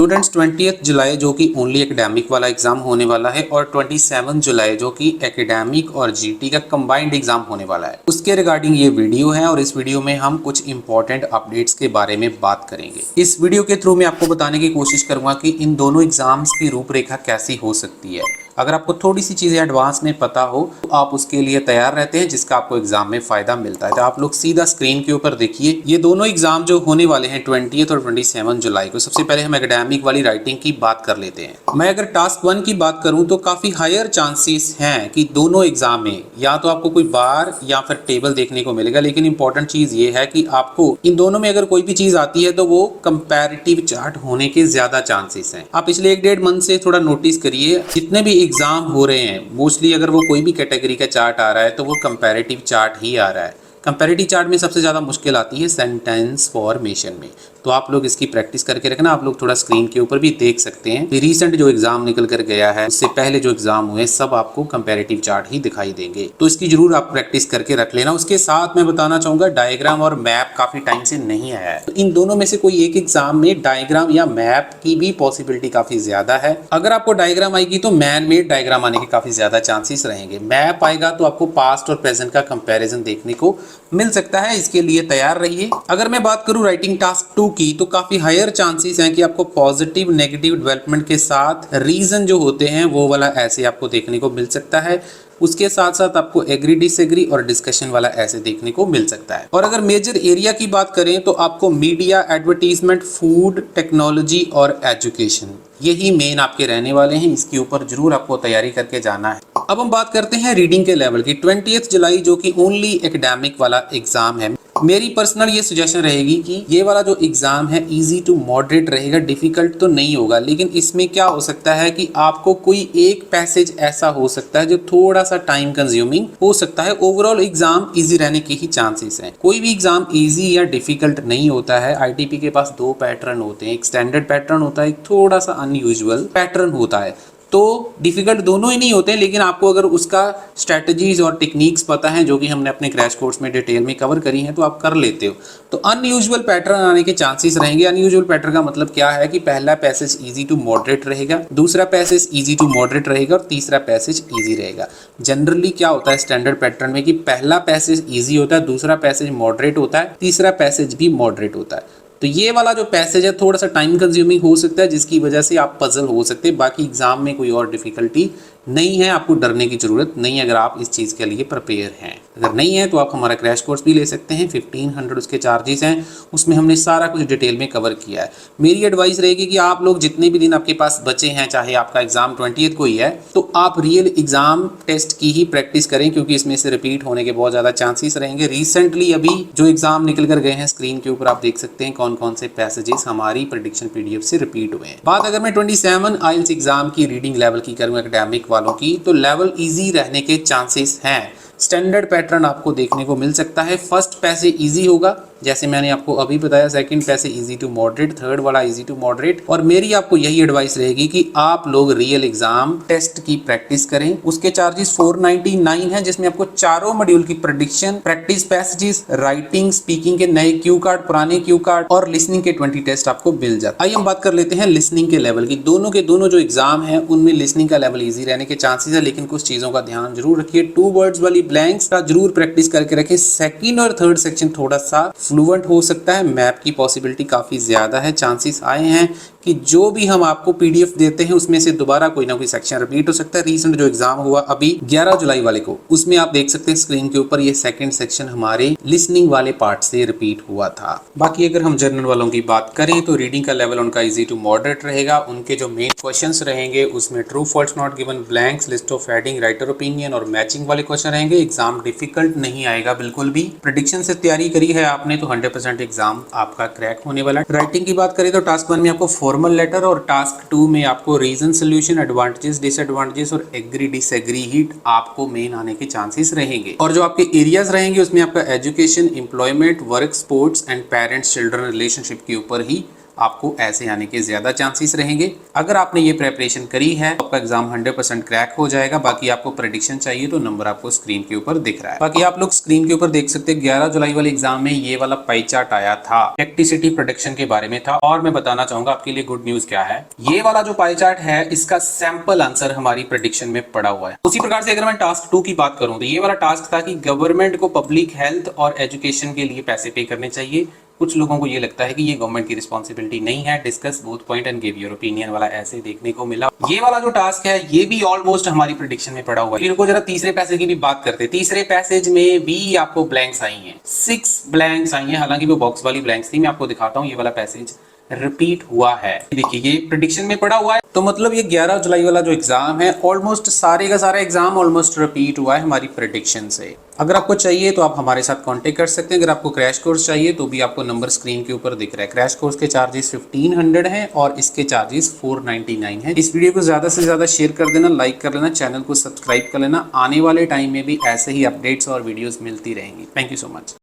Students 20 जुलाई जो कि only academic वाला एग्जाम होने वाला है और 27 जुलाई जो कि एकेडमिक और जीटी का कंबाइंड एग्जाम होने वाला है, उसके रिगार्डिंग ये वीडियो है। और इस वीडियो में हम कुछ इंपॉर्टेंट अपडेट्स के बारे में बात करेंगे। इस वीडियो के थ्रू मैं आपको बताने की कोशिश करूंगा कि इन दोनों एग्जाम्स की रूपरेखा कैसी हो सकती है। अगर आपको थोड़ी सी चीज़ें एडवांस में पता हो तो आप उसके लिए तैयार रहते हैं, जिसका आपको एग्जाम में फायदा मिलता है। तो आप लोग सीधा स्क्रीन के ऊपर देखिए, ये दोनों एग्जाम जो होने वाले हैं 20 और 27 जुलाई को। सबसे पहले हम एकेडमिक वाली राइटिंग की बात कर लेते हैं। मैं अगर टास्क 1 की बात करूं तो काफ़ी हायर चांसेस हैं कि दोनों एग्जाम में या तो आपको कोई बार या फिर टेबल देखने को मिलेगा, लेकिन इंपॉर्टेंट चीज़ ये है कि आपको इन दोनों में अगर कोई भी चीज़ आती है तो वो कंपैरेटिव चार्ट होने के ज़्यादा चांसेस हैं। आप पिछले 1-1.5 मंथ से थोड़ा नोटिस करिए, जितने भी एग्जाम हो रहे हैं मोस्टली अगर वो कोई भी कैटेगरी का चार्ट आ रहा है तो वो कंपैरेटिव चार्ट ही आ रहा है। कंपैरेटिव चार्ट में सबसे ज़्यादा मुश्किल आती है सेंटेंस फॉर्मेशन में, तो आप लोग इसकी प्रैक्टिस करके रखना। आप लोग थोड़ा स्क्रीन के ऊपर भी देख सकते हैं कि रिसेंट जो एग्जाम निकल कर गया है, उससे पहले जो एग्जाम हुए सब आपको कंपैरेटिव चार्ट ही दिखाई देंगे, तो इसकी जरूर आप प्रैक्टिस करके रख लेना। उसके साथ मैं बताना चाहूंगा डायग्राम और मैप काफी टाइम से नहीं आया है, तो इन दोनों में से कोई एक एग्जाम में डायग्राम या मैप की भी पॉसिबिलिटी काफी ज्यादा है। अगर आपको डायग्राम आएगी तो मैन मेड डायग्राम आने के काफी ज्यादा चांसेस रहेंगे। मैप आएगा तो आपको पास्ट और प्रेजेंट का कंपैरिजन देखने को मिल सकता है, इसके लिए तैयार रहिए। अगर मैं बात करूं राइटिंग टास्क 2 की तो काफी हायर चांसेस हैं कि आपको पॉजिटिव नेगेटिव डेवलपमेंट के साथ रीजन जो होते हैं वो वाला ऐसे आपको देखने को मिल सकता है। उसके साथ साथ आपको एग्री डिसएग्री और डिस्कशन वाला ऐसे देखने को मिल सकता है। और अगर मेजर एरिया की बात करें तो आपको मीडिया, एडवर्टीजमेंट, फूड, टेक्नोलॉजी और एजुकेशन, यही मेन आपके रहने वाले हैं। इसके ऊपर जरूर आपको तैयारी करके जाना है। अब हम बात करते हैं रीडिंग के लेवल की। 20 जुलाई जो कि ओनली एकेडमिक वाला एग्जाम है, मेरी पर्सनल ये सजेशन रहेगी कि ये वाला जो एग्जाम है इजी टू मॉडरेट रहेगा, डिफिकल्ट तो नहीं होगा। लेकिन इसमें क्या हो सकता है कि आपको कोई एक पैसेज ऐसा हो सकता है जो थोड़ा सा टाइम कंज्यूमिंग हो सकता है। ओवरऑल एग्जाम इजी रहने के ही चांसेस हैं। कोई भी एग्जाम इजी या डिफिकल्ट नहीं होता है। आईटीपी के पास 2 पैटर्न होते हैं, एक स्टैंडर्ड पैटर्न होता है, एक थोड़ा सा अनयूजुअल पैटर्न होता है। तो डिफिकल्ट दोनों ही नहीं होते, लेकिन आपको अगर उसका स्ट्रेटजीज और टेक्निक्स पता है जो कि हमने अपने क्रैश कोर्स में डिटेल में कवर करी हैं, तो आप कर लेते हो। तो अनयूजुअल पैटर्न आने के चांसेस रहेंगे। अनयूजुअल पैटर्न का मतलब क्या है कि पहला पैसेज इजी टू मॉडरेट रहेगा, दूसरा पैसेज इजी टू मॉडरेट रहेगा और तीसरा पैसेज इजी रहेगा। जनरली क्या होता है स्टैंडर्ड पैटर्न में कि पहला पैसेज इजी होता है, दूसरा पैसेज मॉडरेट होता है, तीसरा पैसेज भी मॉडरेट होता है। तो ये वाला जो पैसेज है थोड़ा सा टाइम कंज्यूमिंग हो सकता है, जिसकी वजह से आप पजल हो सकते हैं। बाकी एग्जाम में कोई और डिफिकल्टी नहीं है, आपको डरने की जरूरत नहीं है अगर आप इस चीज़ के लिए प्रिपेयर हैं। अगर नहीं है तो आप हमारा क्रैश कोर्स भी ले सकते हैं। 1500 उसके चार्जेस हैं, उसमें हमने सारा कुछ डिटेल में कवर किया है। मेरी एडवाइस रहेगी कि आप लोग जितने भी दिन आपके पास बचे हैं, चाहे आपका एग्जाम 20 को ही है, तो आप रियल एग्जाम टेस्ट की ही प्रैक्टिस करें, क्योंकि इसमें से रिपीट होने के बहुत ज़्यादा चांसेस रहेंगे। रिसेंटली अभी जो एग्जाम निकल कर गए हैं, स्क्रीन के ऊपर आप देख सकते हैं कौन कौन से पैसेजेस हमारी प्रेडिक्शन पीडीएफ से रिपीट हुए हैं। बात अगर मैं 27 आइल्स एग्जाम की रीडिंग लेवल की करूँ एकेडमिक वालों की, तो लेवल इजी रहने के चांसेस हैं। स्टैंडर्ड पैटर्न आपको देखने को मिल सकता है। फर्स्ट पैसेज इजी होगा, जैसे मैंने आपको अभी बताया। Second passage easy to moderate, third वाला इजी टू मॉडरेट। और मेरी आपको यही एडवाइस रहेगी कि आप लोग रियल एग्जाम टेस्ट की प्रैक्टिस करें। उसके चार्जेस 499 है, जिसमें आपको चारों मॉड्यूल की prediction, practice passages, writing, speaking के नए क्यू कार्ड, पुराने क्यू कार्ड और लिसनिंग के 20 टेस्ट आपको मिल जाते हैं। आइए हम बात कर लेते हैं लिसनिंग के लेवल की। दोनों के दोनों जो एग्जाम है उनमें लिसनिंग का लेवल इजी रहने के चांसेस है, लेकिन कुछ चीजों का ध्यान जरूर रखिए। 2 वर्ड्स वाली ब्लैंक्स का जरूर प्रैक्टिस करके रखें। सेकंड और थर्ड सेक्शन थोड़ा सा फ्लुएंट हो सकता है। मैप की पॉसिबिलिटी काफी ज्यादा है। चांसेस आए हैं कि जो भी हम आपको पीडीएफ देते हैं उसमें से दोबारा कोई ना कोई सेक्शन रिपीट हो सकता है। रिसेंट जो एग्जाम हुआ अभी 11 जुलाई वाले को, उसमें आप देख सकते हैं स्क्रीन के ऊपर ये सेकंड सेक्शन हमारे लिसनिंग वाले पार्ट से रिपीट हुआ था। बाकी अगर हम जनरल वालों की बात करें तो रीडिंग का लेवल उनका इजी टू मॉडरेट रहेगा। उनके जो मेन क्वेश्चंस रहेंगे उसमें true false not given, blanks, list of heading, writer opinion और मैचिंग वाले क्वेश्चन रहेंगे। एग्जाम डिफिकल्ट नहीं आएगा बिल्कुल भी। प्रेडिक्शन से तैयारी करी है आपने तो 100% एग्जाम आपका क्रैक होने वाला है। राइटिंग की बात करें तो टास्क 1 में आपको फॉर्मल लेटर और टास्क 2 में आपको रीजन सोल्यूशन, एडवांटेजेस, डिसएडवांटेजेस और एग्री डिसएग्री ही आपको मेन आने के चांसेस रहेंगे। और जो आपके एरियाज रहेंगे उसमें आपका education, employment, work, sports and parents children relationship के ऊपर ही आपको ऐसे आने के ज्यादा चांसेस रहेंगे। अगर आपने ये प्रेपरेशन करी है तो आपका एग्जाम 100% क्रैक हो जाएगा। बाकी आपको प्रेडिक्शन चाहिए तो नंबर आपको स्क्रीन के ऊपर दिख रहा है। बाकी आप लोग स्क्रीन के ऊपर देख सकते हैं 11 जुलाई वाले एग्जाम में ये वाला पाई चार्ट आया था, इलेक्ट्रिसिटी प्रोडक्शन के बारे में था। और मैं बताना चाहूंगा आपके लिए गुड न्यूज क्या है, ये वाला जो पाई चार्ट है इसका सैंपल आंसर हमारी प्रेडिक्शन में पड़ा हुआ है। उसी प्रकार से अगर मैं टास्क 2 की बात करूं तो ये वाला टास्क था कि गवर्नमेंट को पब्लिक हेल्थ और एजुकेशन के लिए पैसे पे करने चाहिए। कुछ लोगों को ये लगता है कि ये गवर्नमेंट की रिस्पॉन्सिबिलिटी नहीं है। Discuss both point and give your opinion वाला ऐसे देखने को मिला। ये वाला जो टास्क है ये भी ऑलमोस्ट हमारी प्रेडिक्शन में पड़ा हुआ है। इनको जरा तीसरे पैसेज की भी बात करते हैं। तीसरे पैसेज में भी आपको ब्लैंक्स आई हैं, 6 ब्लैंक्स आई हैं। हालांकि वो बॉक्स वाली ब्लैंक्स थी। मैं आपको दिखाता हूँ, ये वाला पैसेज रिपीट हुआ है। देखिए ये प्रेडिक्शन में पड़ा हुआ है। तो मतलब ये 11 जुलाई वाला जो एग्जाम है ऑलमोस्ट सारे का सारा एग्जाम ऑलमोस्ट रिपीट हुआ है हमारी प्रेडिक्शन से। अगर आपको चाहिए तो आप हमारे साथ कांटेक्ट कर सकते हैं। अगर आपको क्रैश कोर्स चाहिए तो भी आपको नंबर स्क्रीन के ऊपर दिख रहा है। क्रैश कोर्स के चार्जेस 1500 हैं और इसके चार्जेस 499 है। इस वीडियो को ज्यादा से ज्यादा शेयर कर देना, लाइक कर लेना, चैनल को सब्सक्राइब कर लेना। आने वाले टाइम में भी ऐसे ही अपडेट्स और वीडियोस मिलती रहेंगी। Thank you so much.